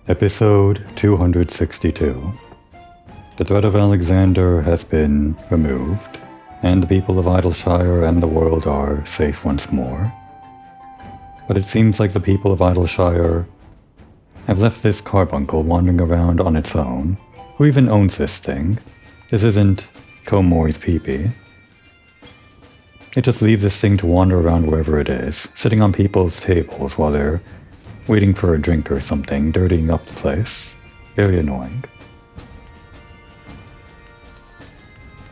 Episode 262. The threat of Alexander has been removed, and the people of Idleshire and the world are safe once more. But it seems like the people of Idleshire have left this carbuncle wandering around on its own. Who even owns this thing? This isn't Komori's peepee. It just leaves this thing to wander around wherever it is, sitting on people's tables while they're waiting for a drink or something, dirtying up the place. Very annoying.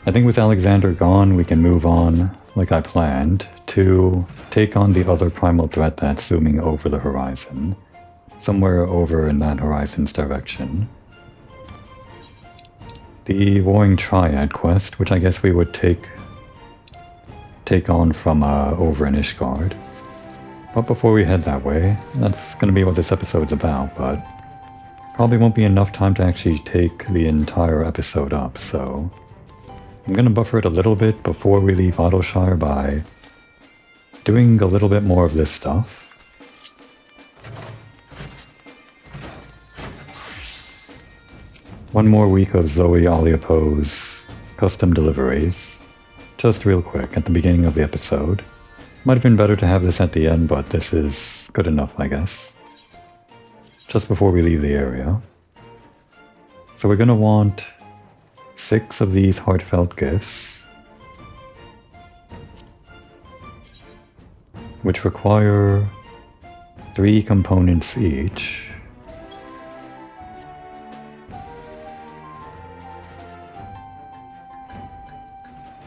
I think with Alexander gone, we can move on, like I planned, to take on the other primal threat that's looming over the horizon. Somewhere over in that horizon's direction. The Warring Triad quest, which I guess we would take on from over in Ishgard. But before we head that way, that's going to be what this episode's about, but probably won't be enough time to actually take the entire episode up, so I'm going to buffer it a little bit before we leave Idleshire by doing a little bit more of this stuff. One more week of Zoe Aliapo's custom deliveries, just real quick at the beginning of the episode. Might have been better to have this at the end, but this is good enough, I guess. Just before we leave the area. So we're gonna want 6 of these heartfelt gifts, which require 3 components each.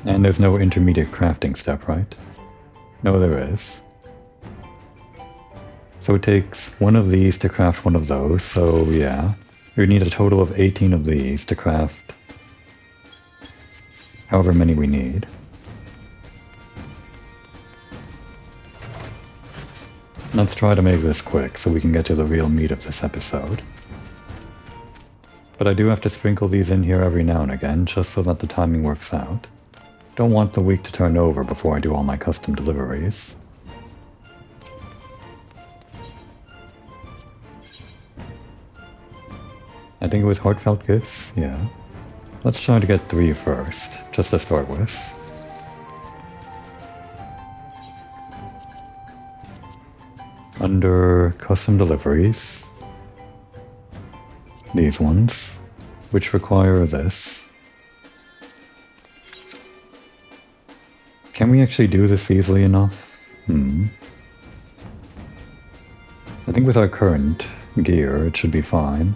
And there's no intermediate crafting step, right? No, there is. So it takes 1 of these to craft 1 of those, so yeah. We need a total of 18 of these to craft however many we need. Let's try to make this quick so we can get to the real meat of this episode. But I do have to sprinkle these in here every now and again, just so that the timing works out. Don't want the week to turn over before I do all my custom deliveries. I think it was heartfelt gifts, yeah. Let's try to get 3 first, just to start with. Under custom deliveries, these ones, which require this. Can we actually do this easily enough? I think with our current gear, it should be fine.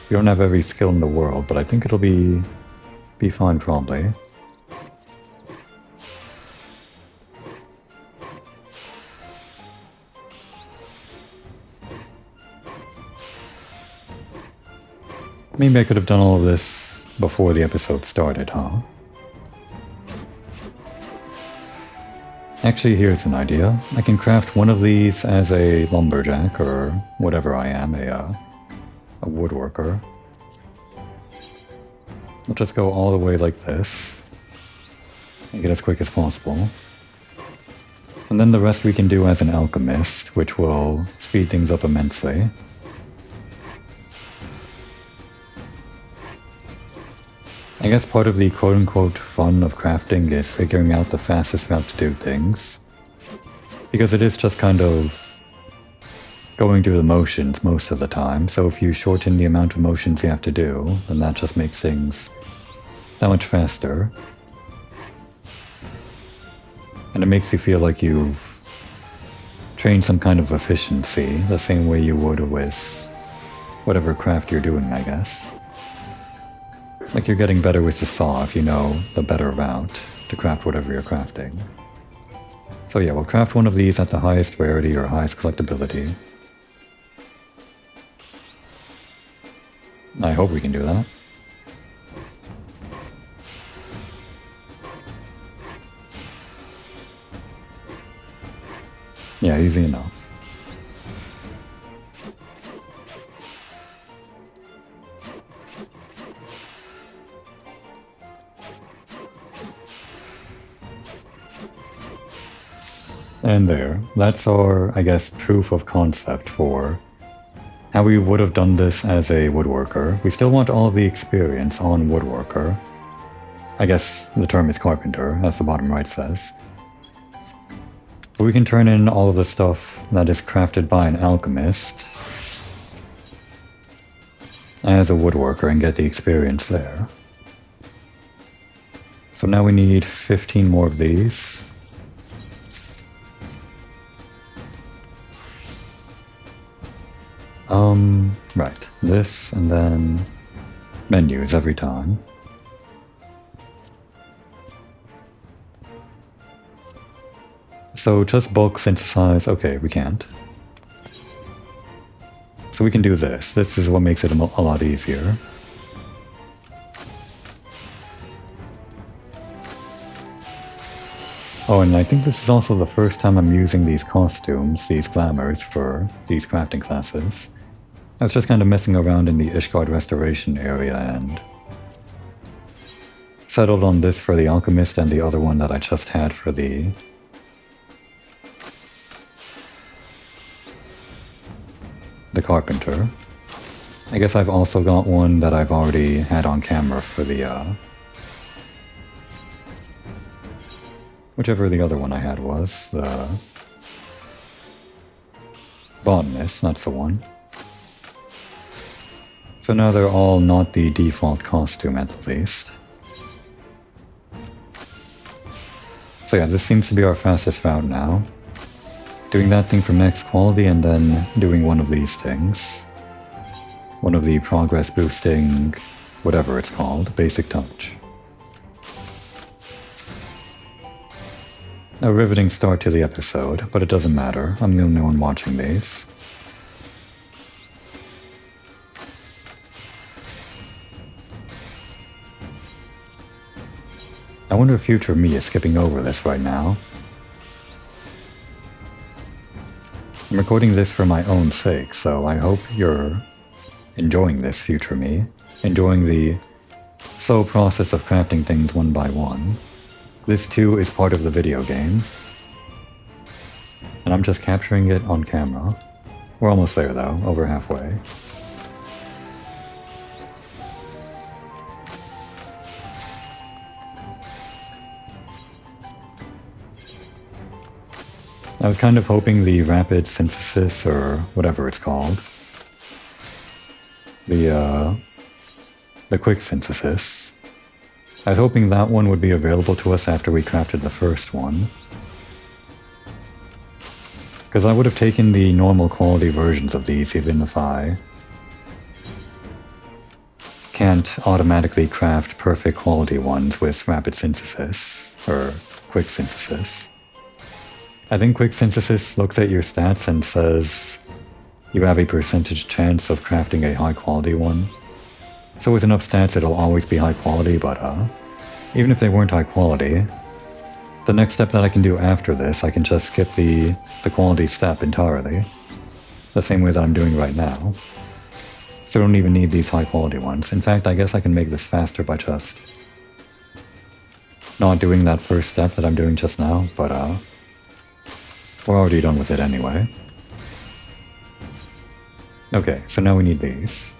We don't have every skill in the world, but I think it'll be fine probably. Maybe I could have done all of this before the episode started, huh? Actually, here's an idea. I can craft 1 of these as a lumberjack, or whatever I am, a woodworker. We'll just go all the way like this. Make it as quick as possible. And then the rest we can do as an alchemist, which will speed things up immensely. I guess part of the quote-unquote fun of crafting is figuring out the fastest route to do things. Because it is just kind of going through the motions most of the time, so if you shorten the amount of motions you have to do, then that just makes things that much faster. And it makes you feel like you've trained some kind of efficiency, the same way you would with whatever craft you're doing, I guess. Like you're getting better with the saw if you know the better route to craft whatever you're crafting. So yeah, we'll craft 1 of these at the highest rarity or highest collectability. I hope we can do that. Yeah, easy enough. And there, that's our, I guess, proof of concept for how we would have done this as a woodworker. We still want all of the experience on woodworker. I guess the term is carpenter, as the bottom right says. But we can turn in all of the stuff that is crafted by an alchemist as a woodworker and get the experience there. So now we need 15 more of these. Right, this and then menus every time. So just bulk synthesize, okay, we can't. So we can do this. This is what makes it a lot easier. Oh, and I think this is also the first time I'm using these costumes, these glamours, for these crafting classes. I was just kind of messing around in the Ishgard restoration area and settled on this for the alchemist and the other one that I just had for the carpenter. I guess I've also got one that I've already had on camera for the whichever the other one I had was, the botanist, that's the one. So now they're all not the default costume at least. So yeah, this seems to be our fastest route now. Doing that thing for max quality and then doing one of these things. One of the progress boosting, whatever it's called, basic touch. A riveting start to the episode, but it doesn't matter. I'm the only one watching these. I wonder if future me is skipping over this right now. I'm recording this for my own sake, so I hope you're enjoying this, future me. Enjoying the slow process of crafting things one by one. This too is part of the video game. And I'm just capturing it on camera. We're almost there though, over halfway. I was kind of hoping the rapid synthesis, or whatever it's called, the quick synthesis, I was hoping that one would be available to us after we crafted the first one. Because I would have taken the normal quality versions of these even if I can't automatically craft perfect quality ones with rapid synthesis, or quick synthesis. I think quick synthesis looks at your stats and says you have a percentage chance of crafting a high quality one. So with enough stats it'll always be high quality, but even if they weren't high quality, the next step that I can do after this, I can just skip the quality step entirely. The same way that I'm doing right now. So I don't even need these high quality ones. In fact, I guess I can make this faster by just not doing that first step that I'm doing just now, but we're already done with it anyway. Okay, so now we need these.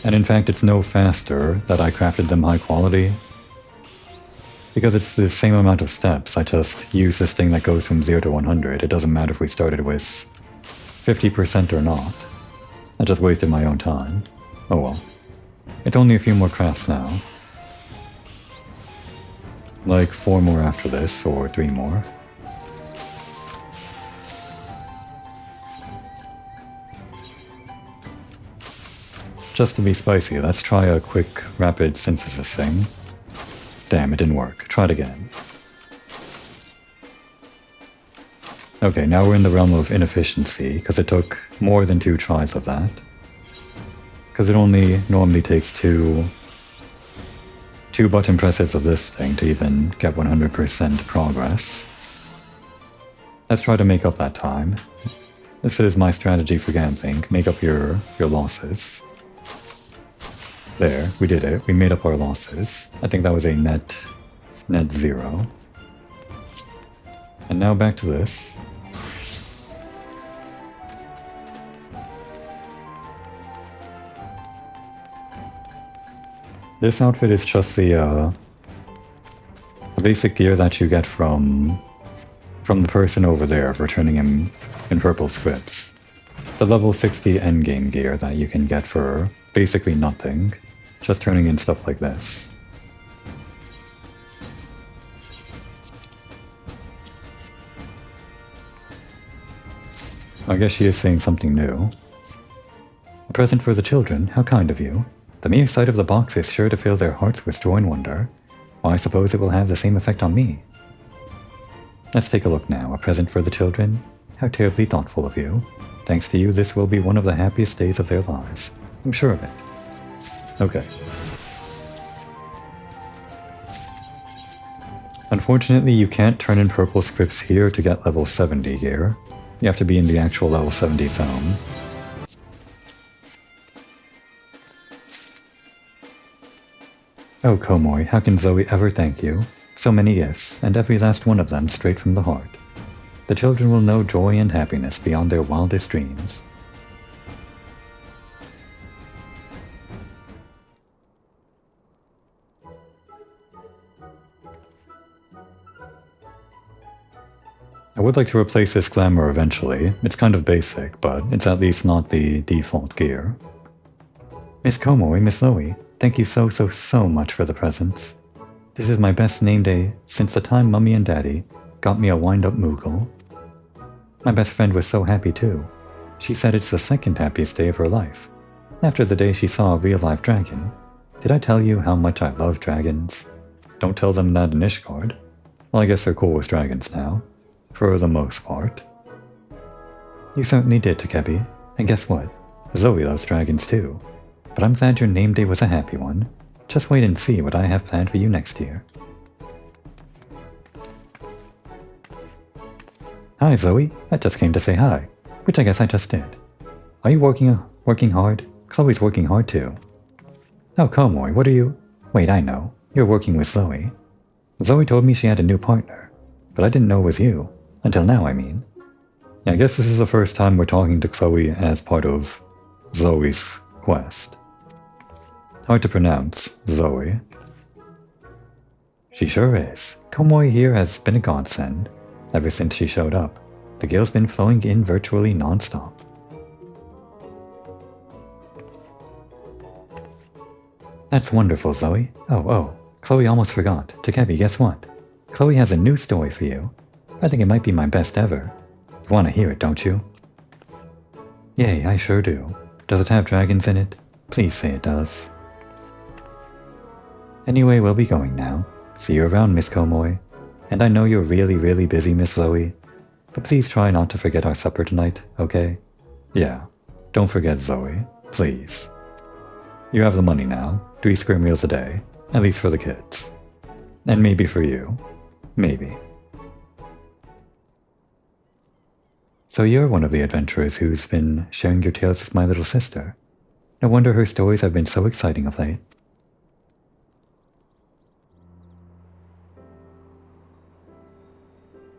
And in fact, it's no faster that I crafted them high quality, because it's the same amount of steps. I just use this thing that goes from 0 to 100. It doesn't matter if we started with 50% or not. I just wasted my own time. Oh well. It's only a few more crafts now. Like 4 more after this, or 3 more. Just to be spicy, let's try a quick rapid synthesis thing. Damn, it didn't work. Try it again. Okay, now we're in the realm of inefficiency, because it took more than 2 tries of that. Because it only normally takes 2 button presses of this thing to even get 100% progress. Let's try to make up that time. This is my strategy for gambling. Make up your losses. There, we did it. We made up our losses. I think that was a net 0. And now back to this. This outfit is just the basic gear that you get from the person over there returning him in purple scripts. The level 60 endgame gear that you can get for basically nothing, just turning in stuff like this. I guess she is saying something new. A present for the children, how kind of you. The mere sight of the box is sure to fill their hearts with joy and wonder. Well, I suppose it will have the same effect on me. Let's take a look now. A present for the children? How terribly thoughtful of you. Thanks to you, this will be one of the happiest days of their lives. I'm sure of it. Okay. Unfortunately, you can't turn in purple scripts here to get level 70 gear. You have to be in the actual level 70 zone. Oh, Komoy, how can Zoe ever thank you? So many gifts, and every last one of them straight from the heart. The children will know joy and happiness beyond their wildest dreams. I would like to replace this glamour eventually. It's kind of basic, but it's at least not the default gear. Miss Komoy, Miss Zoe, thank you so much for the presents. This is my best name day since the time Mummy and Daddy got me a wind-up Moogle. My best friend was so happy too. She said it's the second happiest day of her life, after the day she saw a real-life dragon. Did I tell you how much I love dragons? Don't tell them that in Ishgard. Well, I guess they're cool with dragons now. For the most part. You certainly did, Takebi. And guess what? Zoe loves dragons too. But I'm glad your name day was a happy one. Just wait and see what I have planned for you next year. Hi, Zoe. I just came to say hi, which I guess I just did. Are you working hard? Chloe's working hard too. Oh, Komoy, what are you... Wait, I know. You're working with Zoe. Zoe told me she had a new partner, but I didn't know it was you. Until now, I mean. Yeah, I guess this is the first time we're talking to Chloe as part of Zoe's quest. Hard to pronounce, Zoe. She sure is. Komoy here has been a godsend. Ever since she showed up, the gil's been flowing in virtually non-stop. That's wonderful, Zoe. Oh, Chloe almost forgot. Takebi, guess what? Chloe has a new story for you. I think it might be my best ever. You want to hear it, don't you? Yay, I sure do. Does it have dragons in it? Please say it does. Anyway, we'll be going now. See you around, Miss Komoy. And I know you're really busy, Miss Zoe. But please try not to forget our supper tonight, okay? Yeah, don't forget Zoe, please. You have the money now. 3 square meals a day. At least for the kids. And maybe for you. Maybe. So you're one of the adventurers who's been sharing your tales with my little sister. No wonder her stories have been so exciting of late.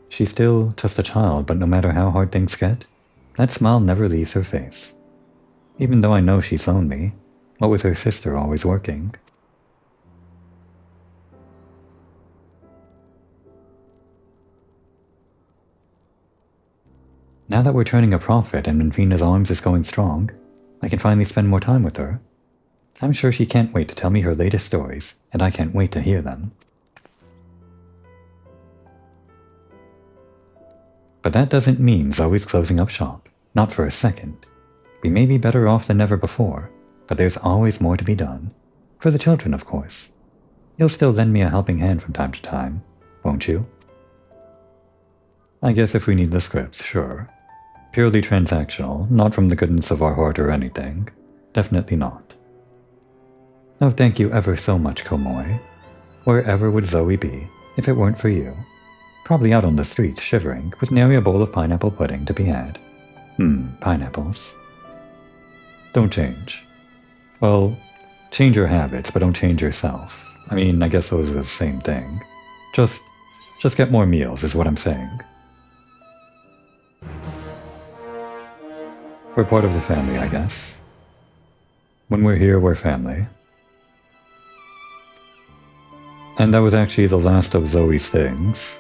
She's still just a child, but no matter how hard things get, that smile never leaves her face. Even though I know she's lonely, what with her sister always working. Now that we're turning a profit and Infina's arms is going strong, I can finally spend more time with her. I'm sure she can't wait to tell me her latest stories, and I can't wait to hear them. But that doesn't mean Zoe's closing up shop, not for a second. We may be better off than ever before, but there's always more to be done. For the children, of course. You'll still lend me a helping hand from time to time, won't you? I guess if we need the scripts, sure. Purely transactional, not from the goodness of our heart or anything. Definitely not. Oh, thank you ever so much, Komoy. Wherever would Zoe be, if it weren't for you? Probably out on the streets, shivering, with nary a bowl of pineapple pudding to be had. Pineapples. Don't change. Well, change your habits, but don't change yourself. I mean, I guess those are the same thing. Just get more meals, is what I'm saying. We're part of the family, I guess. When we're here, we're family. And that was actually the last of Zoe's things.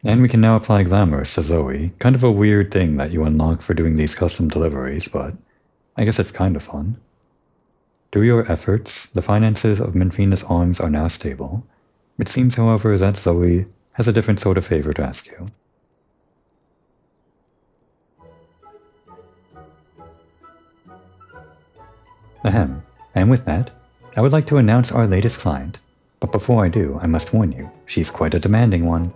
And we can now apply Glamorous to Zoe. Kind of a weird thing that you unlock for doing these custom deliveries, but I guess it's kind of fun. Through your efforts, the finances of Menfina's arms are now stable. It seems, however, that Zoe has a different sort of favor to ask you. Ahem. And with that, I would like to announce our latest client. But before I do, I must warn you, she's quite a demanding one.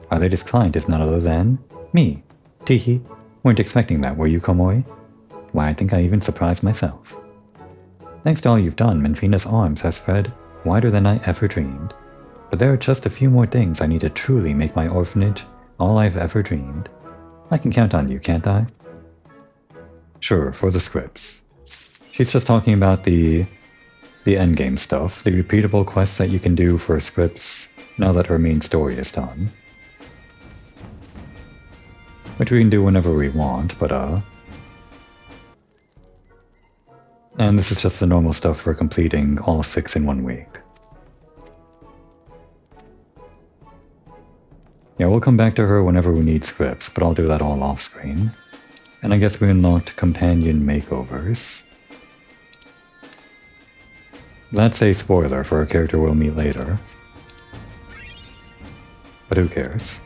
Our latest client is none other than me. Teehee. Weren't expecting that, were you, Komoi? Why, I think I even surprised myself. Thanks to all you've done, Menfina's arms have spread wider than I ever dreamed. But there are just a few more things I need to truly make my orphanage all I've ever dreamed. I can count on you, can't I? Sure, for the scripts. She's just talking about the endgame stuff, the repeatable quests that you can do for scripts now that her main story is done. Which we can do whenever we want, but and this is just the normal stuff for completing all 6 in 1 week. Yeah, we'll come back to her whenever we need scripts, but I'll do that all off screen. And I guess we unlocked companion makeovers. That's a spoiler for a character we'll meet later. But who cares?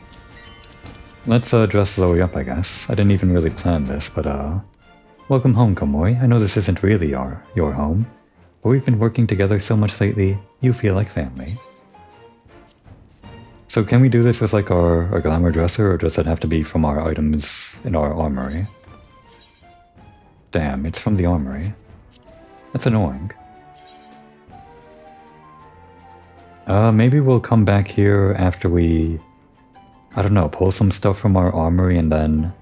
Let's dress Zoe up, I guess. I didn't even really plan this, but welcome home, Komoi. I know this isn't really your home, but we've been working together so much lately, you feel like family. So can we do this with like our glamour dresser, or does it have to be from our items in our armory? Damn, it's from the armory. That's annoying. Maybe we'll come back here after we, I don't know, pull some stuff from our armory and then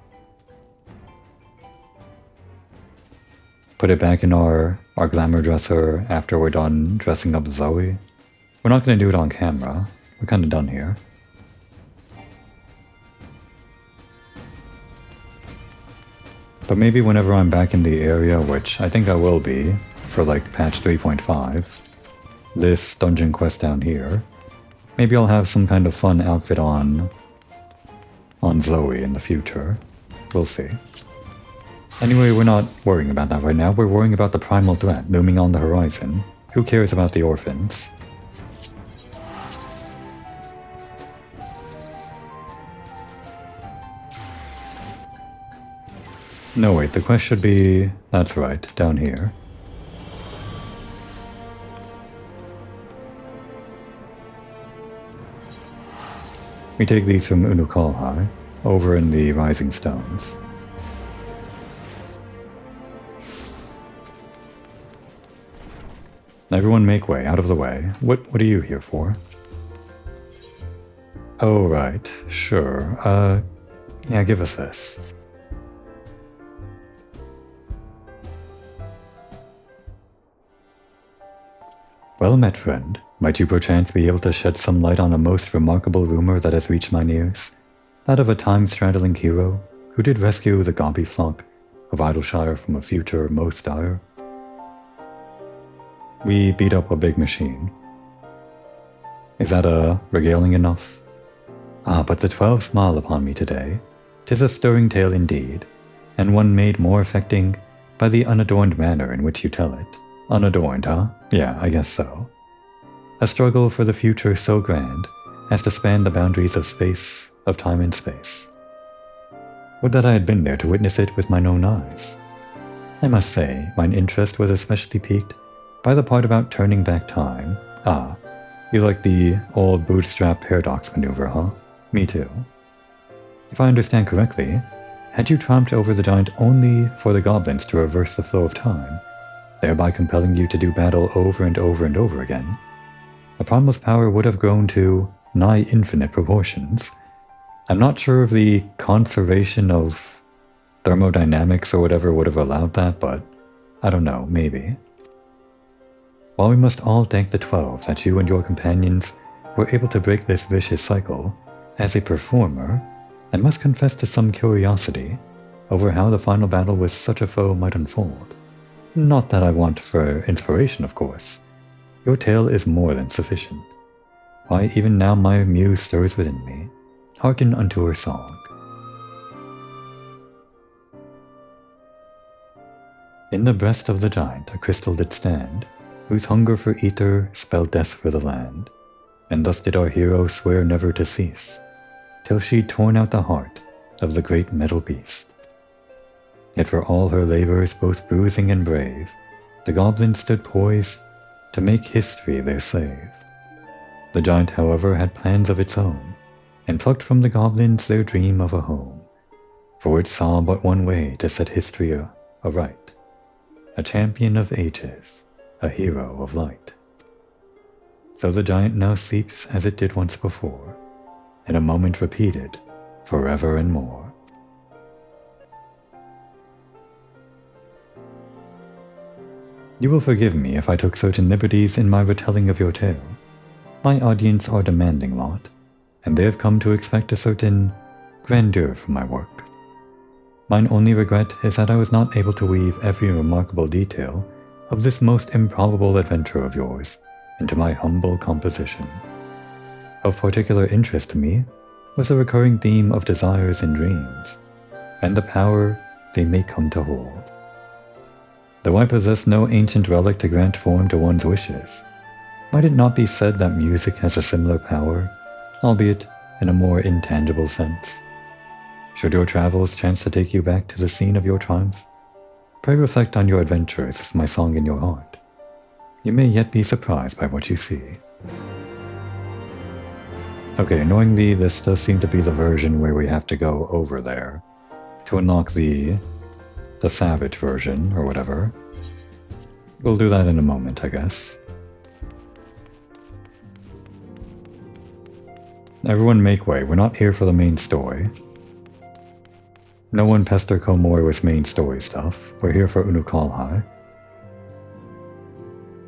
put it back in our glamour dresser after we're done dressing up Zoe. We're not going to do it on camera. We're kind of done here. But maybe whenever I'm back in the area, which I think I will be, for like patch 3.5, this dungeon quest down here, maybe I'll have some kind of fun outfit on Zoe in the future. We'll see. Anyway, we're not worrying about that right now. We're worrying about the primal threat looming on the horizon. Who cares about the orphans? No, wait, the quest should be... That's right, down here. We take these from Unukalhai, over in the Rising Stones. Everyone make way, out of the way. What are you here for? Oh, right, sure. Yeah, give us this. Well met, friend. Might you perchance be able to shed some light on a most remarkable rumor that has reached mine ears? That of a time-straddling hero who did rescue the Gobby flock of Idleshire from a future most dire. We beat up a big machine. Is that regaling enough? Ah, but the 12 smile upon me today. 'Tis a stirring tale indeed, and one made more affecting by the unadorned manner in which you tell it. Unadorned, huh? Yeah, I guess so. A struggle for the future so grand as to span the boundaries of space, of time and space. Would that I had been there to witness it with mine own eyes. I must say, mine interest was especially piqued by the part about turning back time. Ah, you like the old bootstrap paradox maneuver, huh? Me too. If I understand correctly, had you tromped over the giant only for the goblins to reverse the flow of time, thereby compelling you to do battle over and over and over again, the primal's power would have grown to nigh infinite proportions. I'm not sure if the conservation of thermodynamics or whatever would have allowed that, but I don't know, maybe. While we must all thank the 12 that you and your companions were able to break this vicious cycle, as a performer, I must confess to some curiosity over how the final battle with such a foe might unfold. Not that I want for inspiration, of course, Your tale is more than sufficient. Why, even now my muse stirs within me. Hearken unto her song. In the breast of the giant a crystal did stand, whose hunger for ether spelled death for the land. And thus did our hero swear never to cease, till she'd torn out the heart of the great metal beast. Yet for all her labors, both bruising and brave, the goblins stood poised to make history their slave. The giant, however, had plans of its own, and plucked from the goblins their dream of a home, for it saw but one way to set history aright, a champion of ages, a hero of light. So the giant now sleeps as it did once before, in a moment repeated forever and more. You will forgive me if I took certain liberties in my retelling of your tale. My audience are demanding lot, and they have come to expect a certain grandeur from my work. Mine only regret is that I was not able to weave every remarkable detail of this most improbable adventure of yours into my humble composition. Of particular interest to me was a recurring theme of desires and dreams, and the power they may come to hold. Though I possess no ancient relic to grant form to one's wishes, might it not be said that music has a similar power, albeit in a more intangible sense? Should your travels chance to take you back to the scene of your triumph, pray reflect on your adventures as my song in your heart. You may yet be surprised by what you see. Okay, annoyingly, this does seem to be the version where we have to go over there to unlock the savage version, or whatever. We'll do that in a moment, I guess. Everyone make way, we're not here for the main story. No one pester Komori with main story stuff, we're here for Unukalhai.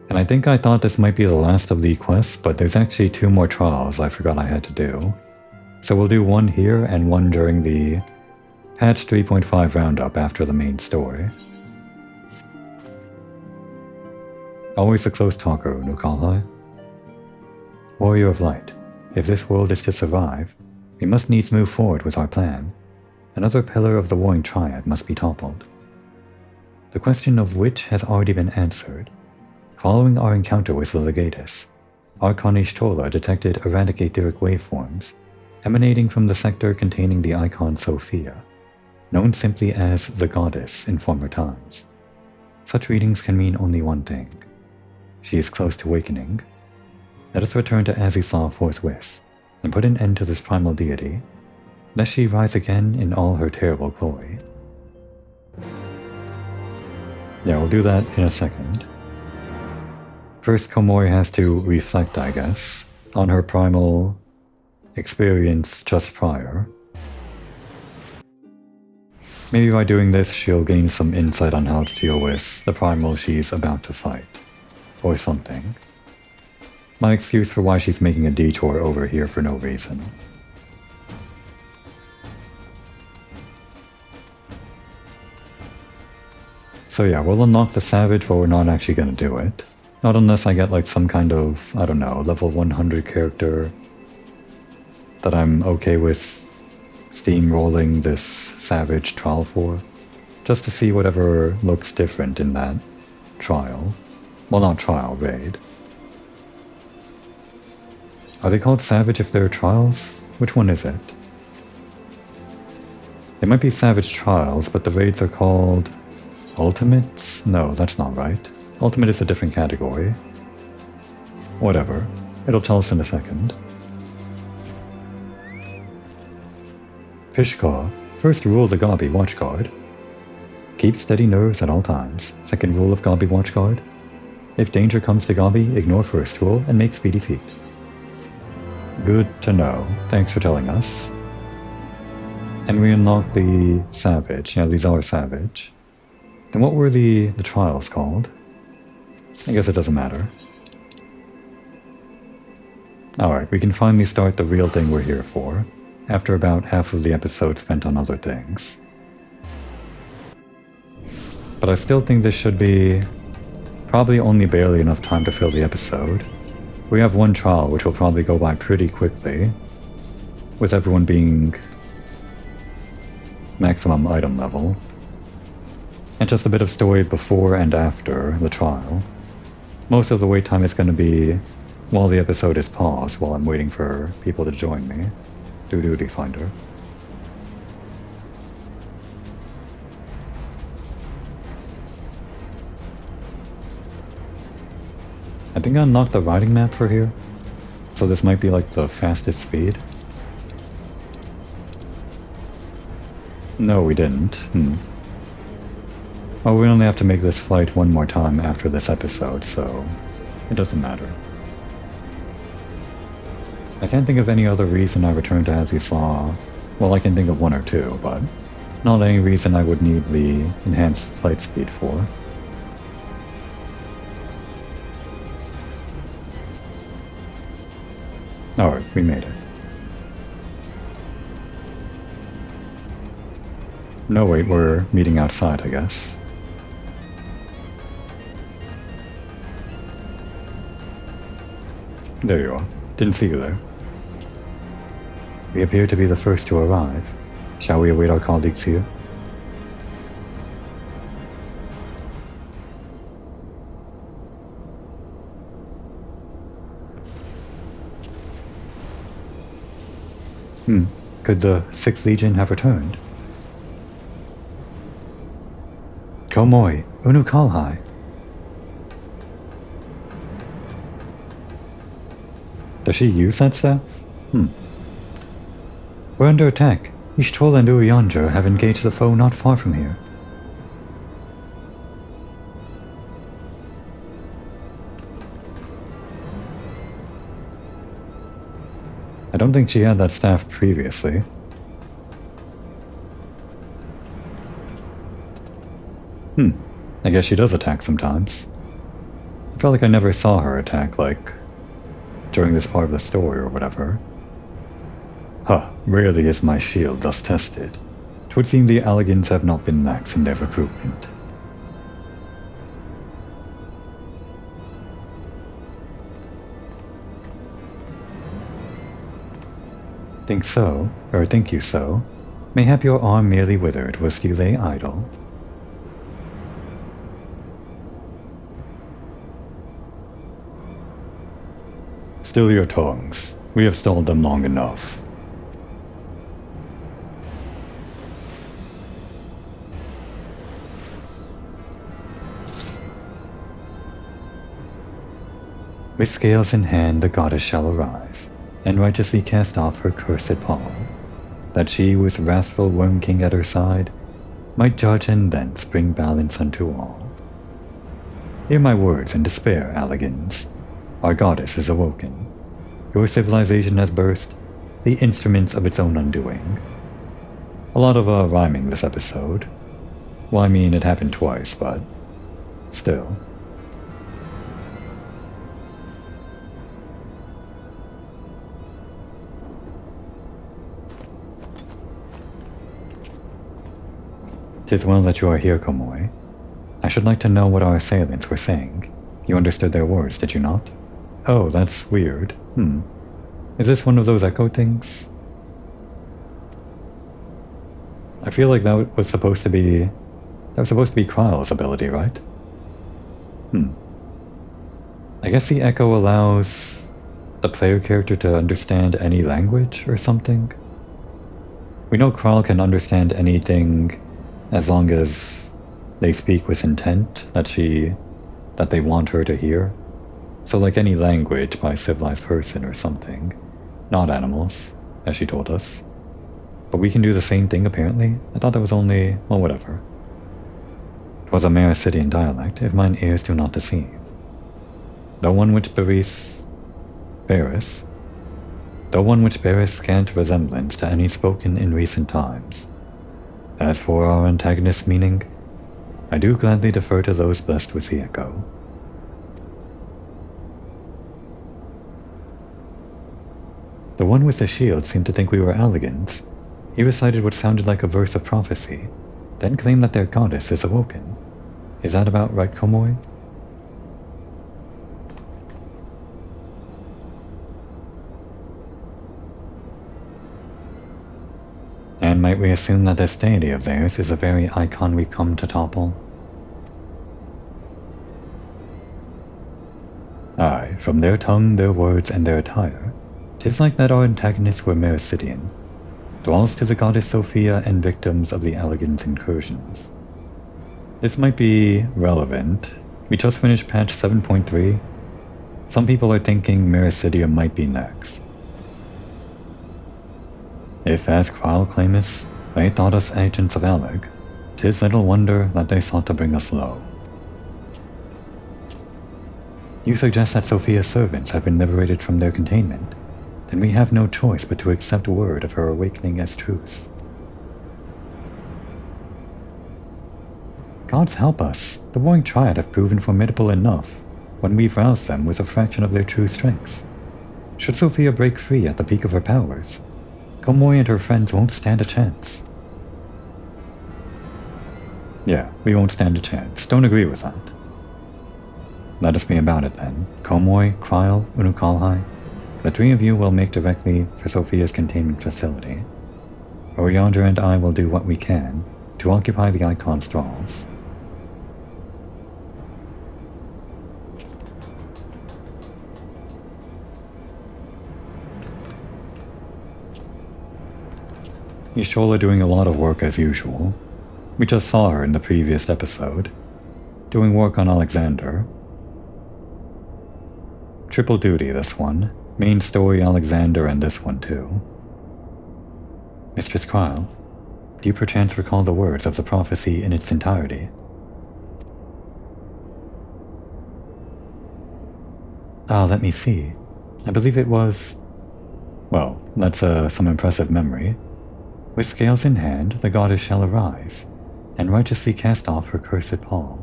And I think I thought this might be the last of the quests, but there's actually 2 more trials I forgot I had to do. So we'll do one here and one during the patch 3.5 roundup after the main story. Always a close talker, Unukalhai. Warrior of Light, if this world is to survive, we must needs move forward with our plan. Another pillar of the warring triad must be toppled. The question of which has already been answered. Following our encounter with the Legatus, Archon Ishtola detected erratic etheric waveforms emanating from the sector containing the icon Sophia, known simply as the Goddess in former times. Such readings can mean only one thing. She is close to awakening. Let us return to Azislav forthwith, and put an end to this primal deity, lest she rise again in all her terrible glory. Yeah, we'll do that in a second. First, Komori has to reflect, I guess, on her primal experience just prior. Maybe by doing this, she'll gain some insight on how to deal with the primal she's about to fight, or something. My excuse for why she's making a detour over here for no reason. So yeah, we'll unlock the Savage, but we're not actually gonna do it. Not unless I get like some kind of, I don't know, level 100 character that I'm okay with steamrolling this Savage trial for, just to see whatever looks different in that trial. Well, not trial, raid. Are they called Savage if they're trials? Which one is it? They might be Savage trials, but the raids are called Ultimates? No, that's not right. Ultimate is a different category. Whatever. It'll tell us in a second. Pishka, first rule of the Gabi Watchguard. Keep steady nerves at all times. Second rule of Gabi Watchguard. If danger comes to Gabi, ignore first rule and make speedy feet. Good to know. Thanks for telling us. And we unlock the Savage. Yeah, these are Savage. Then what were the trials called? I guess it doesn't matter. Alright, we can finally start the real thing we're here for, after about half of the episode spent on other things. But I still think this should be probably only barely enough time to fill the episode. We have one trial, which will probably go by pretty quickly, with everyone being maximum item level, and just a bit of story before and after the trial. Most of the wait time is going to be while the episode is paused, while I'm waiting for people to join me. Do Duty Finder. I think I unlocked the riding map for here, so this might be like the fastest speed. No, we didn't. Well, we only have to make this flight one more time after this episode, so it doesn't matter. I can't think of any other reason I returned to Azizlaw. Well, I can think of one or two, but not any reason I would need the enhanced flight speed for. Alright, we made it. No, wait, we're meeting outside, I guess. There you are. Didn't see you there. We appear to be the first to arrive. Shall we await our colleagues here? Could the 6th Legion have returned? Komoi, Unu Kalhai. Does she use that staff? We're under attack. Ishtrol and Urianger have engaged the foe not far from here. I don't think she had that staff previously. I guess she does attack sometimes. I felt like I never saw her attack, like, during this part of the story or whatever. Rarely is my shield thus tested. 'Twould seem the Alligans have not been lax in their recruitment. Think so, or think you so? Mayhap your arm merely withered whilst you lay idle. Still your tongues. We have stalled them long enough. With scales in hand the goddess shall arise, and righteously cast off her cursed pall, that she with wrathful Worm King at her side might judge and thence bring balance unto all. Hear my words and despair, Alligans. Our goddess is awoken. Your civilization has burst, the instruments of its own undoing. A lot of rhyming this episode. Well, I mean, it happened twice, but still. "'Tis well that you are here, Komoi. I should like to know what our assailants were saying. You understood their words, did you not? Oh, that's weird. Is this one of those echo things? I feel like that was supposed to be Kryle's ability, right? I guess the echo allows the player character to understand any language or something. We know Kryle can understand anything as long as they speak with intent that they want her to hear. So like any language by a civilized person or something. Not animals, as she told us. But we can do the same thing apparently? I thought that was only, well, whatever. 'Twas a Maricidian dialect, if mine ears do not deceive. The one which bears scant resemblance to any spoken in recent times. As for our antagonist's meaning, I do gladly defer to those blessed with the echo. The one with the shield seemed to think we were Alligans. He recited what sounded like a verse of prophecy, then claimed that their goddess is awoken. Is that about right, Komoi? And might we assume that this deity of theirs is the very icon we come to topple? Aye, from their tongue, their words, and their attire, 'tis like that our antagonists were Mericidian, thralls to the goddess Sophia and victims of the Elegant's incursions. This might be relevant. We just finished patch 7.3. Some people are thinking Mericidia might be next. If, as Kral claimeth, they thought us agents of Aleg, 'tis little wonder that they sought to bring us low. You suggest that Sophia's servants have been liberated from their containment, then we have no choice but to accept word of her awakening as truth. Gods help us, the Warring Triad have proven formidable enough when we've roused them with a fraction of their true strengths. Should Sophia break free at the peak of her powers, Komoy and her friends won't stand a chance. Yeah, we won't stand a chance. Don't agree with that. Let us be about it then. Komoy, Kryl, Unukalhai, the three of you will make directly for Sophia's containment facility. Oriandra and I will do what we can to occupy the Icon's thralls. Ishola doing a lot of work as usual. We just saw her in the previous episode, doing work on Alexander. Triple duty this one. Main story Alexander and this one too. Mistress Kryl, do you perchance recall the words of the prophecy in its entirety? Let me see. I believe it was... Well, that's some impressive memory. With scales in hand, the goddess shall arise, and righteously cast off her cursed pall,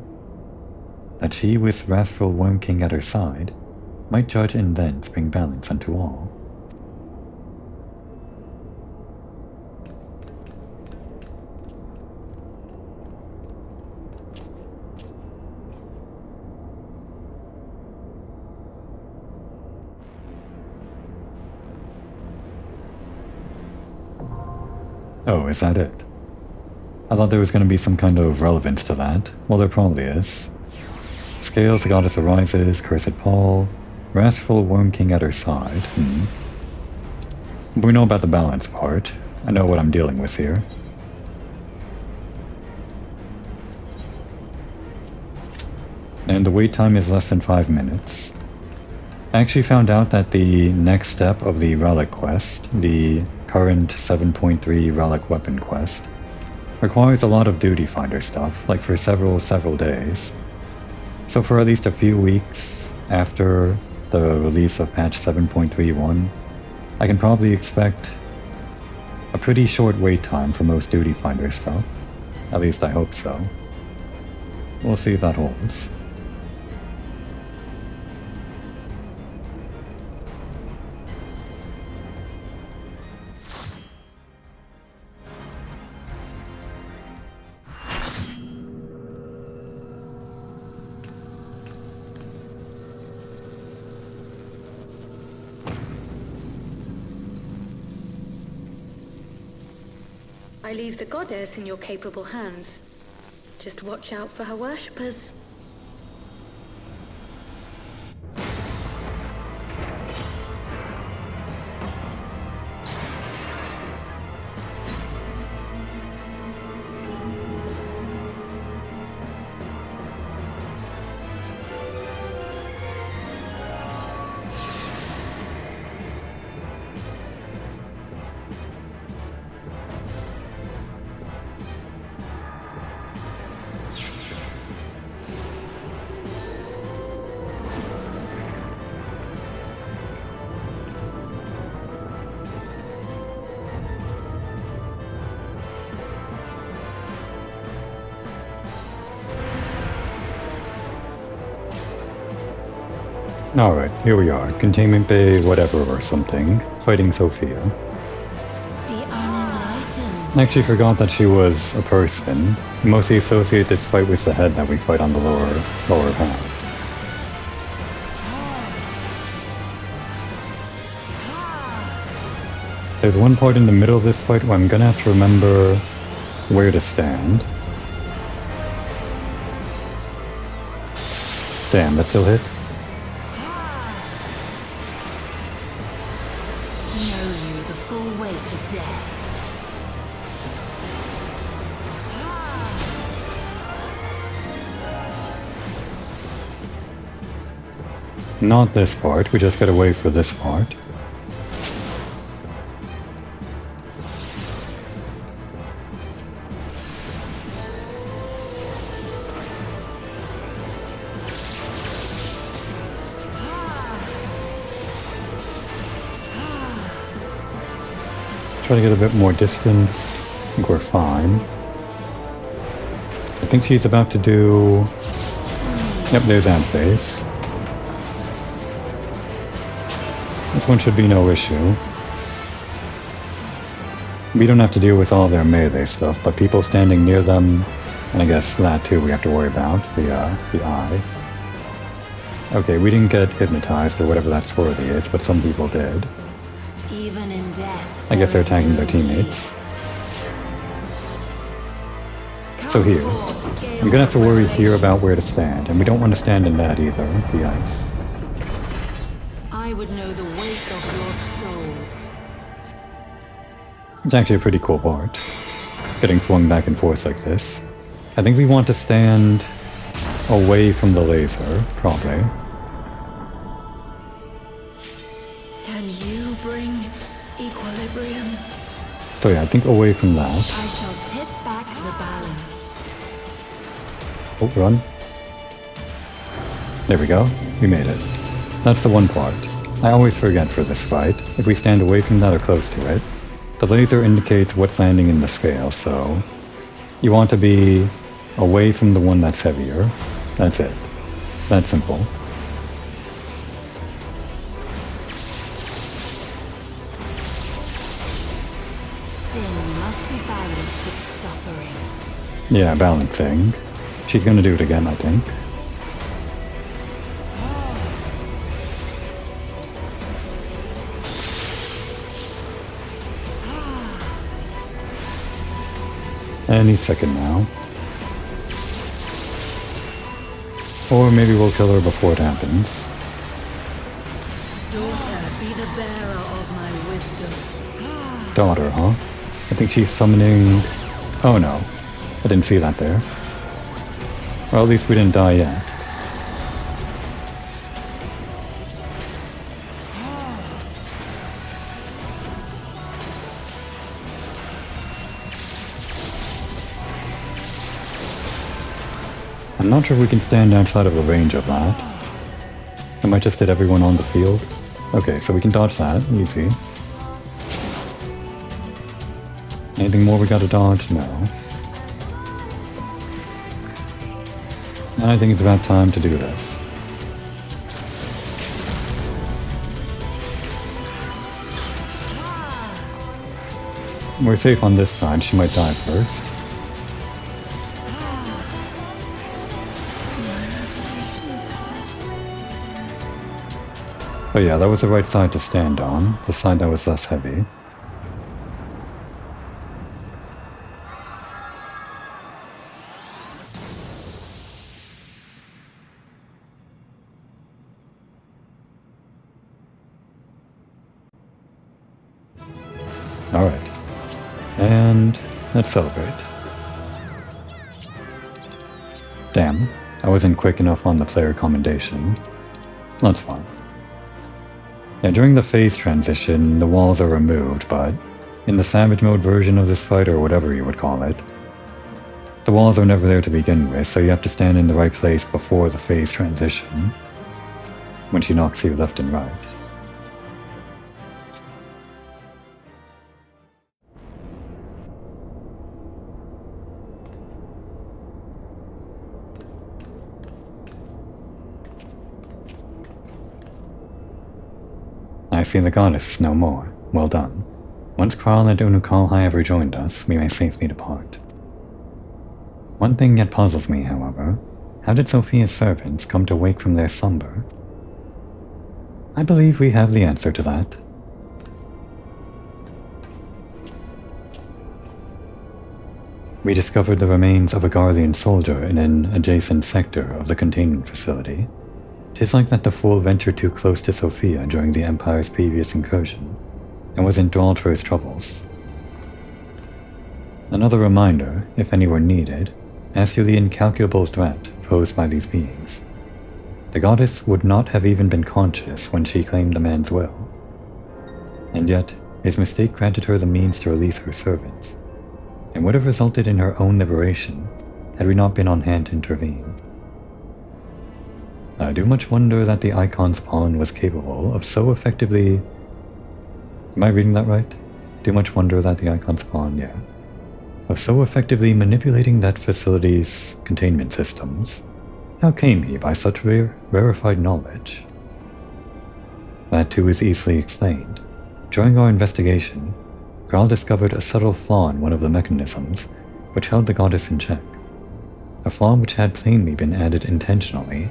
that she with wrathful Worm King at her side might judge and thence bring balance unto all. Oh, is that it? I thought there was going to be some kind of relevance to that. Well, there probably is. Scales, the goddess arises, cursed pall, wrathful Worm King at her side. But we know about the balance part. I know what I'm dealing with here. And the wait time is less than 5 minutes. I actually found out that the next step of the relic quest, the current 7.3 relic weapon quest, requires a lot of duty finder stuff, like for several days. So for at least a few weeks after the release of patch 7.31, I can probably expect a pretty short wait time for most duty finder stuff. At least I hope so. We'll see if that holds. I leave the goddess in your capable hands. Just watch out for her worshippers. Alright, here we are. Containment Bay, whatever or something. Fighting Sophia. I actually forgot that she was a person. I mostly associate this fight with the head that we fight on the lower half. There's one part in the middle of this fight where I'm gonna have to remember where to stand. Damn, that still hit? Know you the full weight of death. Not this part, we just gotta wait for this part. Try to get a bit more distance. I think we're fine. I think she's about to do... Yep, there's Antface. This one should be no issue. We don't have to deal with all their melee stuff, but people standing near them, and I guess that too we have to worry about, the eye. Okay, we didn't get hypnotized or whatever that swirly is, but some people did. Even in death, I guess they're attacking their teammates. So here, I'm gonna have to worry here about where to stand, and we don't want to stand in that either, the ice. I would know the weight of your souls. It's actually a pretty cool part, getting swung back and forth like this. I think we want to stand away from the laser, probably. Can you bring equilibrium? So yeah, I think away from that. I shall tip back the balance. Oh, run. There we go. We made it. That's the one part. I always forget for this fight, if we stand away from that or close to it. The laser indicates what's landing in the scale, so you want to be away from the one that's heavier. That's it. That's simple. Sin must be balanced with suffering. Yeah, balancing. She's gonna do it again, I think. Any second now. Or maybe we'll kill her before it happens. Daughter, be the bearer of my wisdom. Daughter, huh? I think she's summoning... Oh no. I didn't see that there. Well, at least we didn't die yet. I'm not sure if we can stand outside of the range of that. I might just hit everyone on the field. Okay, so we can dodge that. Easy. Anything more we gotta dodge? No. And I think it's about time to do this. We're safe on this side. She might die first. But yeah, that was the right side to stand on, the side that was less heavy. Alright. And let's celebrate. Damn, I wasn't quick enough on the player commendation. That's fine. Yeah, during the phase transition, the walls are removed, but in the Savage Mode version of this fight, or whatever you would call it, the walls are never there to begin with, so you have to stand in the right place before the phase transition, when she knocks you left and right. I see the goddess is no more. Well done. Once Kral and Unukal have rejoined us, we may safely depart. One thing yet puzzles me, however. How did Sophia's servants come to wake from their slumber? I believe we have the answer to that. We discovered the remains of a Guardian soldier in an adjacent sector of the containment facility. 'Tis like that the fool ventured too close to Sophia during the Empire's previous incursion, and was enthralled for his troubles. Another reminder, if any were needed, as to the incalculable threat posed by these beings. The goddess would not have even been conscious when she claimed the man's will. And yet, his mistake granted her the means to release her servants, and would have resulted in her own liberation had we not been on hand to intervene. I do much wonder that the Icon's pawn was capable of so effectively... Am I reading that right? Do much wonder that the Icon's pawn, yeah. Of so effectively manipulating that facility's containment systems. How came he by such rarefied knowledge? That too is easily explained. During our investigation, Graal discovered a subtle flaw in one of the mechanisms which held the goddess in check. A flaw which had plainly been added intentionally.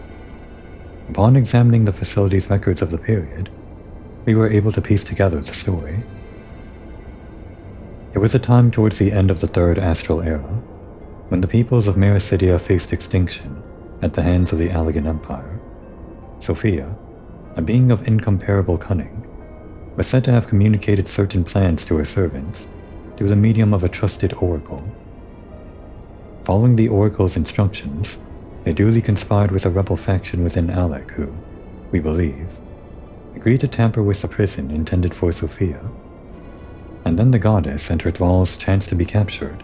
Upon examining the facility's records of the period, we were able to piece together the story. It was a time towards the end of the Third Astral Era, when the peoples of Mericidia faced extinction at the hands of the Allegan Empire. Sophia, a being of incomparable cunning, was said to have communicated certain plans to her servants through the medium of a trusted oracle. Following the oracle's instructions, they duly conspired with a rebel faction within Alec who, we believe, agreed to tamper with the prison intended for Sophia. And then the goddess and her thralls chanced to be captured,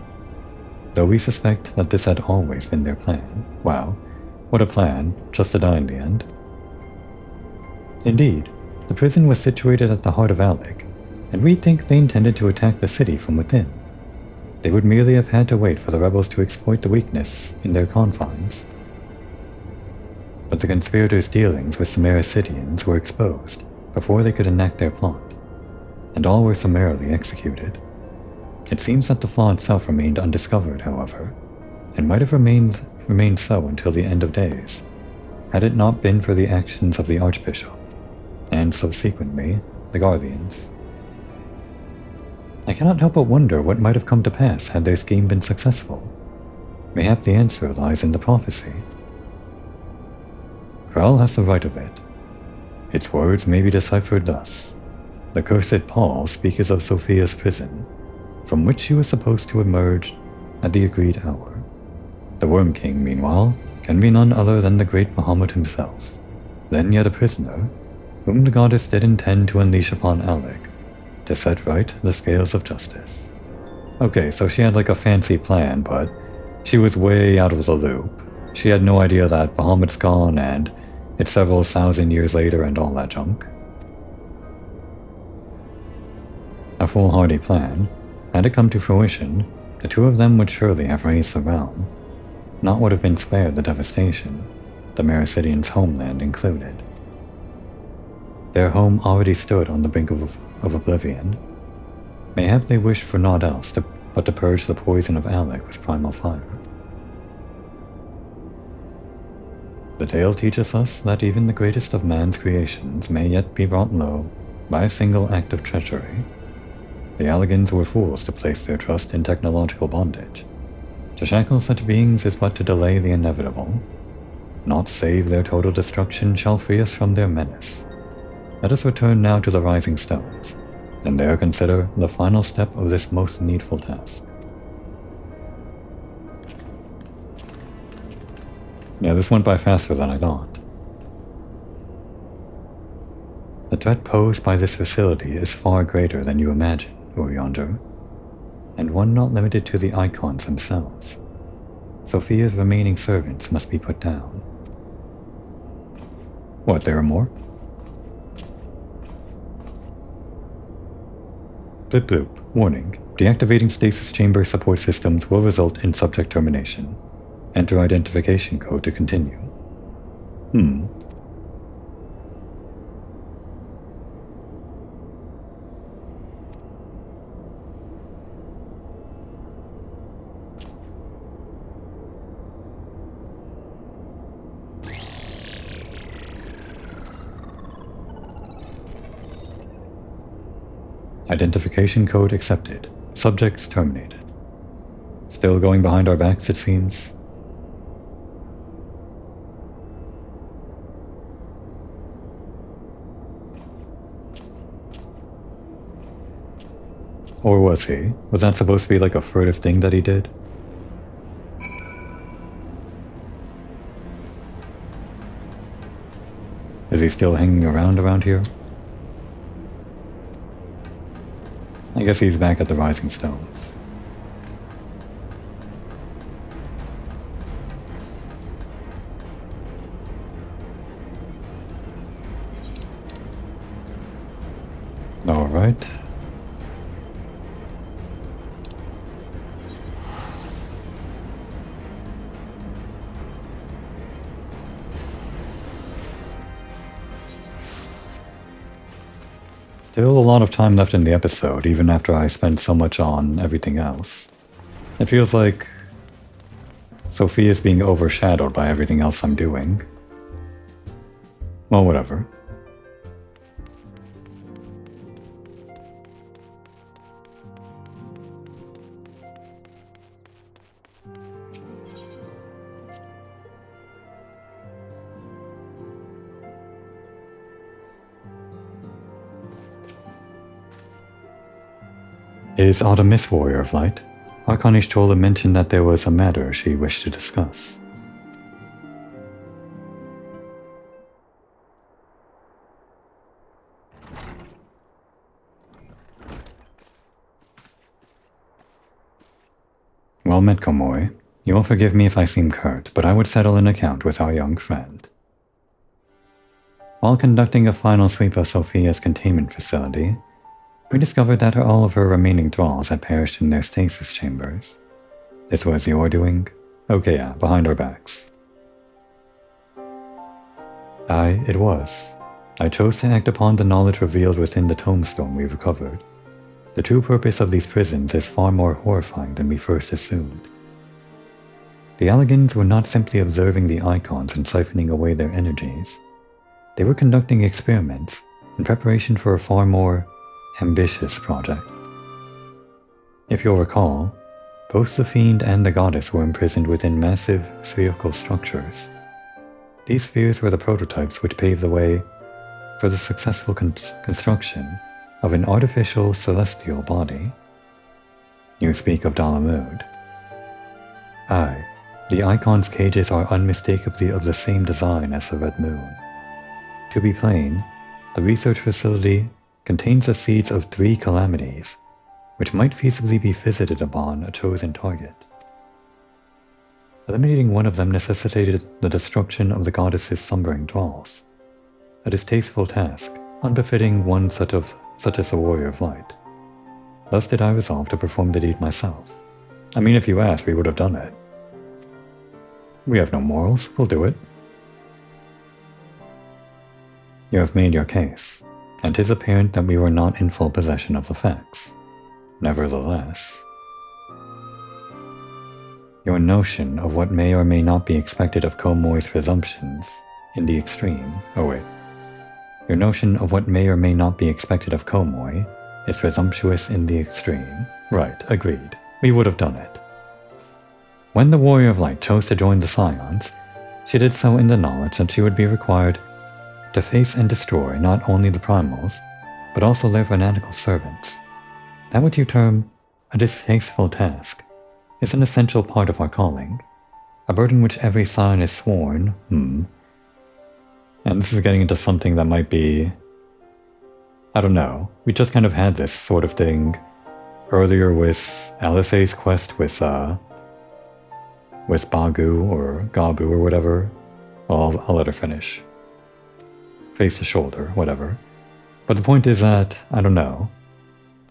though we suspect that this had always been their plan. Wow, what a plan, just to die in the end. Indeed, the prison was situated at the heart of Alec, and we think they intended to attack the city from within. They would merely have had to wait for the rebels to exploit the weakness in their confines. But the conspirators' dealings with the Mericidians were exposed before they could enact their plot, and all were summarily executed. It seems that the flaw itself remained undiscovered, however, and might have remained so until the end of days, had it not been for the actions of the Archbishop, and subsequently, the Guardians. I cannot help but wonder what might have come to pass had their scheme been successful. Mayhap the answer lies in the prophecy. Graal has the right of it. Its words may be deciphered thus. The cursed Paul speaks of Sophia's prison, from which she was supposed to emerge at the agreed hour. The Worm King, meanwhile, can be none other than the great Bahamut himself, then yet a prisoner, whom the goddess did intend to unleash upon Alec, to set right the scales of justice. Okay, so she had like a fancy plan, but she was way out of the loop. She had no idea that Bahamut's gone and it's several thousand years later and all that junk. A foolhardy plan, had it come to fruition, the two of them would surely have raised the realm. Not would have been spared the devastation, the Mericidians' homeland included. Their home already stood on the brink of oblivion. Mayhap they wished for naught else but to purge the poison of Alec with primal fire. The tale teaches us that even the greatest of man's creations may yet be brought low by a single act of treachery. The Allegans were fools to place their trust in technological bondage. To shackle such beings is but to delay the inevitable. Naught save their total destruction shall free us from their menace. Let us return now to the Rising Stones, and there consider the final step of this most needful task. Yeah, this went by faster than I thought. The threat posed by this facility is far greater than you imagine, Uriander, and one not limited to the Icons themselves. Sophia's remaining servants must be put down. What, there are more? Blip bloop. Warning. Deactivating stasis chamber support systems will result in subject termination. Enter identification code to continue. Identification code accepted. Subjects terminated. Still going behind our backs, it seems. Or was he? Was that supposed to be like a furtive thing that he did? Is he still hanging around here? I guess he's back at the Rising Stones. Alright. Still a lot of time left in the episode, even after I spent so much on everything else. It feels like Sophia is being overshadowed by everything else I'm doing. Well, whatever. Is Artemis Warrior of Light? Archonish Chola mentioned that there was a matter she wished to discuss. Well met, Komoy. You will forgive me if I seem curt, but I would settle an account with our young friend. While conducting a final sweep of Sophia's containment facility, we discovered that all of her remaining thralls had perished in their stasis chambers. This was your doing? Okay, yeah, behind our backs. It was. I chose to act upon the knowledge revealed within the tombstone we recovered. The true purpose of these prisons is far more horrifying than we first assumed. The Allegans were not simply observing the icons and siphoning away their energies. They were conducting experiments in preparation for a far more ambitious project. If you'll recall, both the Fiend and the Goddess were imprisoned within massive spherical structures. These spheres were the prototypes which paved the way for the successful construction of an artificial celestial body. You speak of Dalamud. Aye, the icon's cages are unmistakably of the same design as the Red Moon. To be plain, the research facility contains the seeds of 3 calamities, which might feasibly be visited upon a chosen target. Eliminating one of them necessitated the destruction of the goddess's slumbering thralls, a distasteful task, unbefitting one such as a warrior of light. Thus did I resolve to perform the deed myself. I mean, if you asked, we would have done it. We have no morals, we'll do it. You have made your case, and 'tis apparent that we were not in full possession of the facts. Nevertheless, your notion of what may or may not be expected of Komoy's presumptions in the extreme... Your notion of what may or may not be expected of Komoy is presumptuous in the extreme. Right, agreed. We would have done it. When the Warrior of Light chose to join the Scions, she did so in the knowledge that she would be required to face and destroy not only the Primals, but also their fanatical servants. That what you term a distasteful task is an essential part of our calling, a burden which every Scion is sworn, And this is getting into something that might be... I don't know. We just kind of had this sort of thing earlier with Alisae's quest with Bagu or Gabu or whatever. Well, I'll let her finish. Face to shoulder, whatever. But the point is that, I don't know.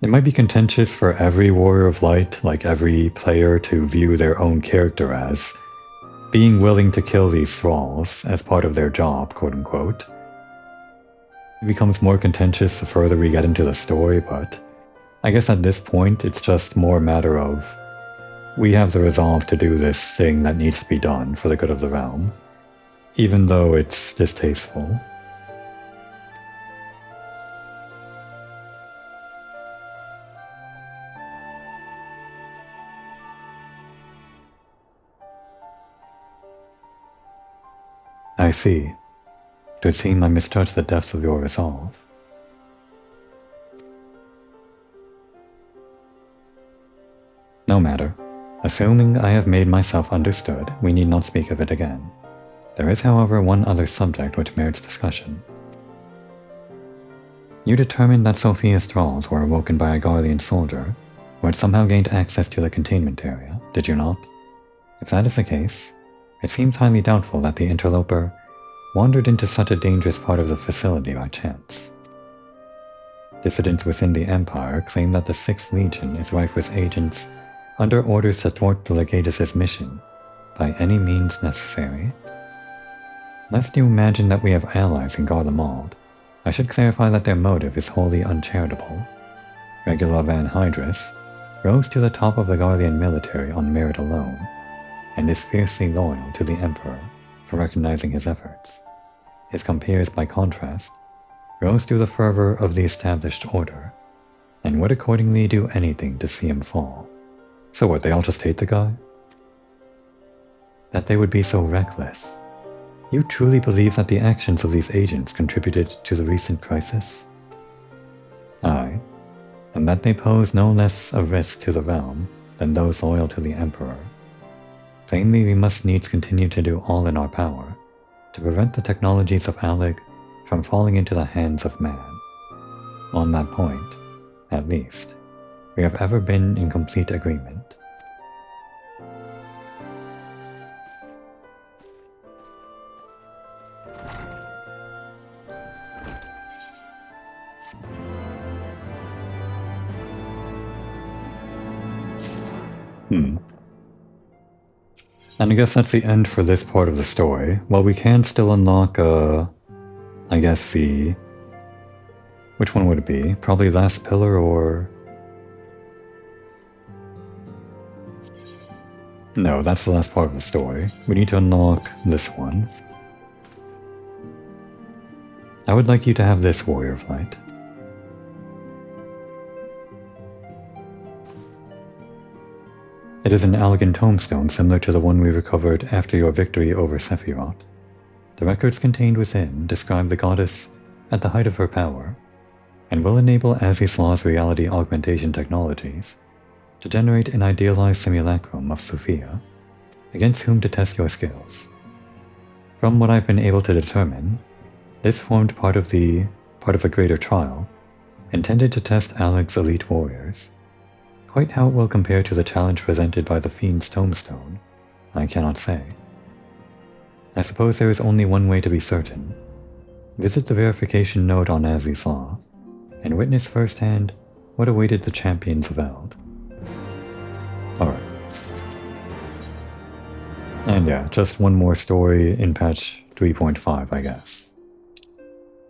It might be contentious for every Warrior of Light, like every player, to view their own character as being willing to kill these thralls as part of their job, quote-unquote. It becomes more contentious the further we get into the story, but I guess at this point it's just more a matter of we have the resolve to do this thing that needs to be done for the good of the realm, even though it's distasteful. I see. It would seem I misjudged the depths of your resolve. No matter. Assuming I have made myself understood, we need not speak of it again. There is, however, one other subject which merits discussion. You determined that Sophia's thralls were awoken by a Garlean soldier, who had somehow gained access to the containment area, did you not? If that is the case, it seems highly doubtful that the interloper wandered into such a dangerous part of the facility by chance. Dissidents within the Empire claim that the 6th Legion is rife with agents under orders to thwart the Legatus' mission by any means necessary. Lest you imagine that we have allies in Garlemald, I should clarify that their motive is wholly uncharitable. Regula Van Hydrus rose to the top of the Garlean military on merit alone, and is fiercely loyal to the Emperor for recognizing his efforts. His compeers, by contrast, rose to the fervor of the established order, and would accordingly do anything to see him fall. So what, they all just hate the guy? That they would be so reckless. You truly believe that the actions of these agents contributed to the recent crisis? Aye, and that they pose no less a risk to the realm than those loyal to the Emperor. Plainly, we must needs continue to do all in our power to prevent the technologies of Alec from falling into the hands of man. On that point, at least, we have ever been in complete agreement. And I guess that's the end for this part of the story. Well, we can still unlock, I guess the... Which one would it be? Probably Last Pillar or... No, that's the last part of the story. We need to unlock this one. I would like you to have this warrior flight. It is an elegant tombstone similar to the one we recovered after your victory over Sephiroth. The records contained within describe the goddess at the height of her power, and will enable Azislaw's reality augmentation technologies to generate an idealized simulacrum of Sophia, against whom to test your skills. From what I've been able to determine, this formed part of a greater trial, intended to test Alec's elite warriors. Quite how it will compare to the challenge presented by the Fiend's tombstone, I cannot say. I suppose there is only one way to be certain. Visit the verification node on Azislaw, and witness firsthand what awaited the champions of Eld. Alright. And yeah, just one more story in patch 3.5, I guess.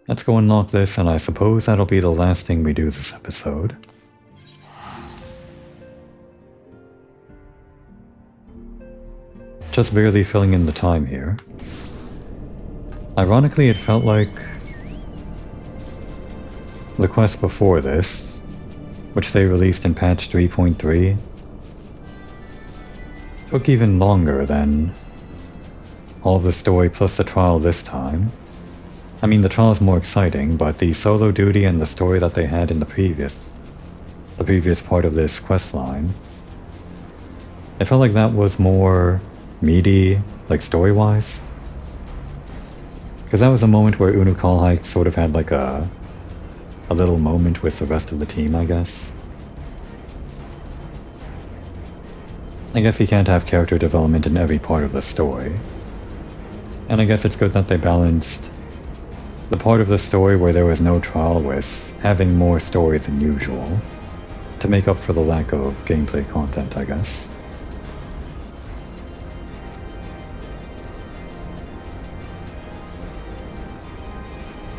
Let's go unlock this, and I suppose that'll be the last thing we do this episode. Just barely filling in the time here. Ironically, it felt like the quest before this, which they released in patch 3.3, took even longer than all of the story plus the trial this time. I mean, the trial is more exciting, but the solo duty and the story that they had in the previous part of this quest line, it felt like that was more meaty, like story-wise. Because that was a moment where Unu Kalhike sort of had like a little moment with the rest of the team, I guess. I guess you can't have character development in every part of the story. And I guess it's good that they balanced the part of the story where there was no trial with having more story than usual, to make up for the lack of gameplay content, I guess.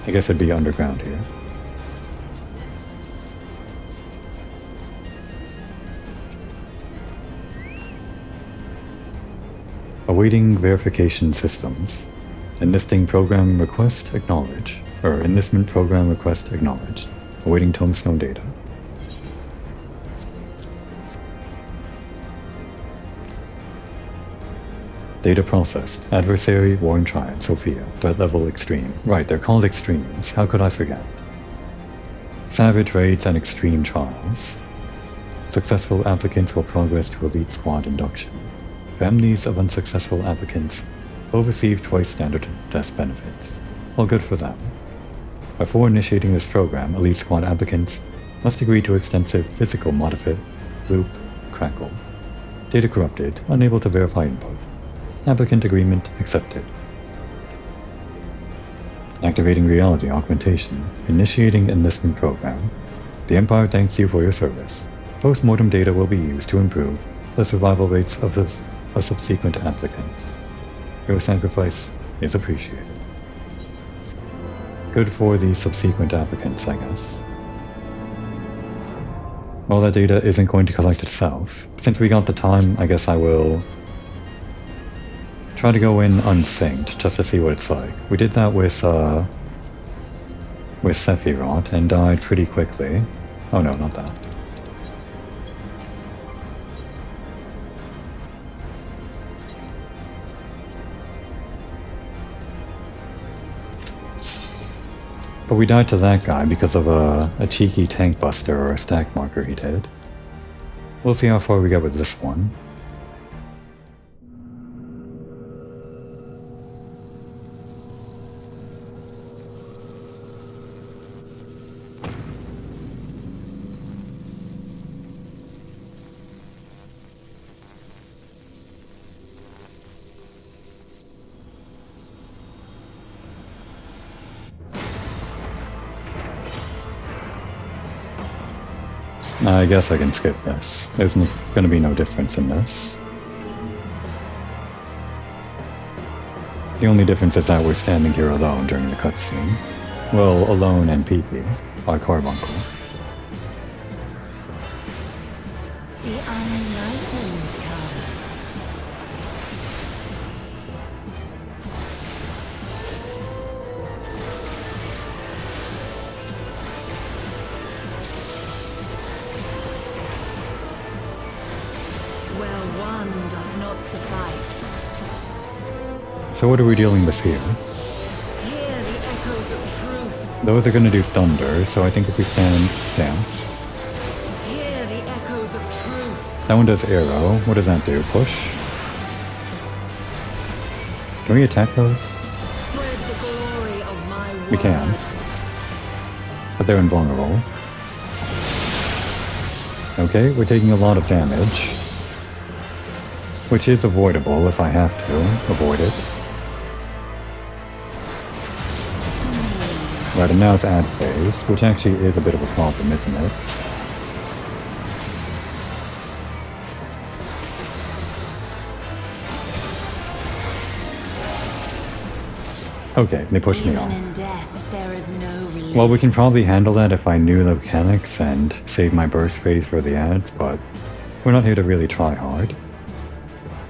I guess it'd be underground here. Awaiting verification systems. Enlisting program request acknowledged. Or enlistment program request acknowledged. Awaiting tombstone data. Data processed. Adversary, Warring Triad, Sophia. Threat level extreme. Right, they're called extremes. How could I forget? Savage raids and extreme trials. Successful applicants will progress to elite squad induction. Families of unsuccessful applicants will receive twice standard death benefits. Well, good for them. Before initiating this program, elite squad applicants must agree to extensive physical modify, loop, crackle. Data corrupted, unable to verify input. Applicant agreement accepted. Activating reality augmentation. Initiating enlistment program. The Empire thanks you for your service. Post-mortem data will be used to improve the survival rates of subsequent applicants. Your sacrifice is appreciated. Good for the subsequent applicants, I guess. Well, that data isn't going to collect itself. Since we got the time, I guess I will try to go in unsynced, just to see what it's like. We did that with Sephiroth, and died pretty quickly. Oh no, not that. But we died to that guy because of a cheeky tank buster or a stack marker he did. We'll see how far we get with this one. I guess I can skip this. There's going to be no difference in this. The only difference is that we're standing here alone during the cutscene. Well, alone and PP, our carbuncle. The unenlightened come. Well, one doth not suffice. So what are we dealing with here? Hear the echoes of truth. Those are going to do thunder, so I think if we stand down. Hear the echoes of truth. That one does arrow. What does that do? Push? Can we attack those? Spread the glory of my word. We can. But they're invulnerable. Okay, we're taking a lot of damage. Which is avoidable if I have to avoid it. Right, and now it's ad phase, which actually is a bit of a problem, isn't it? Okay, they pushed me off. Even in death, there is no release. Well, we can probably handle that if I knew the mechanics and save my burst phase for the ads, but we're not here to really try hard.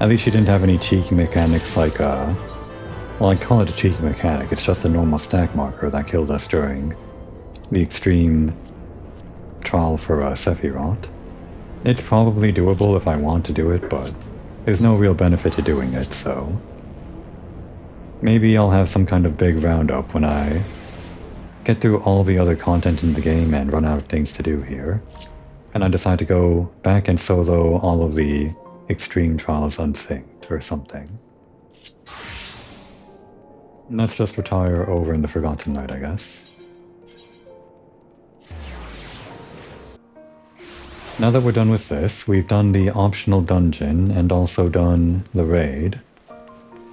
At least she didn't have any cheeky mechanics like, well, I'd call it a cheeky mechanic. It's just a normal stack marker that killed us during the extreme trial for Sephiroth. It's probably doable if I want to do it, but there's no real benefit to doing it, so maybe I'll have some kind of big roundup when I get through all the other content in the game and run out of things to do here. And I decide to go back and solo all of the extreme trials unsynced or something. And let's just retire over in the Forgotten Night, I guess. Now that we're done with this, we've done the optional dungeon and also done the raid.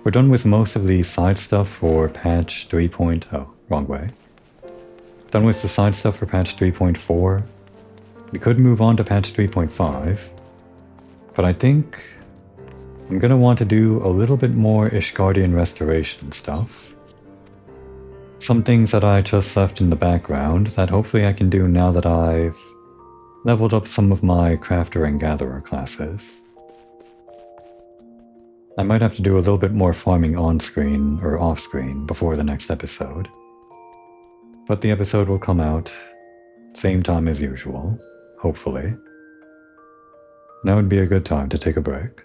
We're done with most of the side stuff for patch 3. Oh, wrong way. Done with the side stuff for patch 3.4. We could move on to patch 3.5. But I think I'm gonna want to do a little bit more Ishgardian restoration stuff. Some things that I just left in the background that hopefully I can do now that I've leveled up some of my crafter and gatherer classes. I might have to do a little bit more farming on-screen or off-screen before the next episode. But the episode will come out same time as usual, hopefully. Now would be a good time to take a break.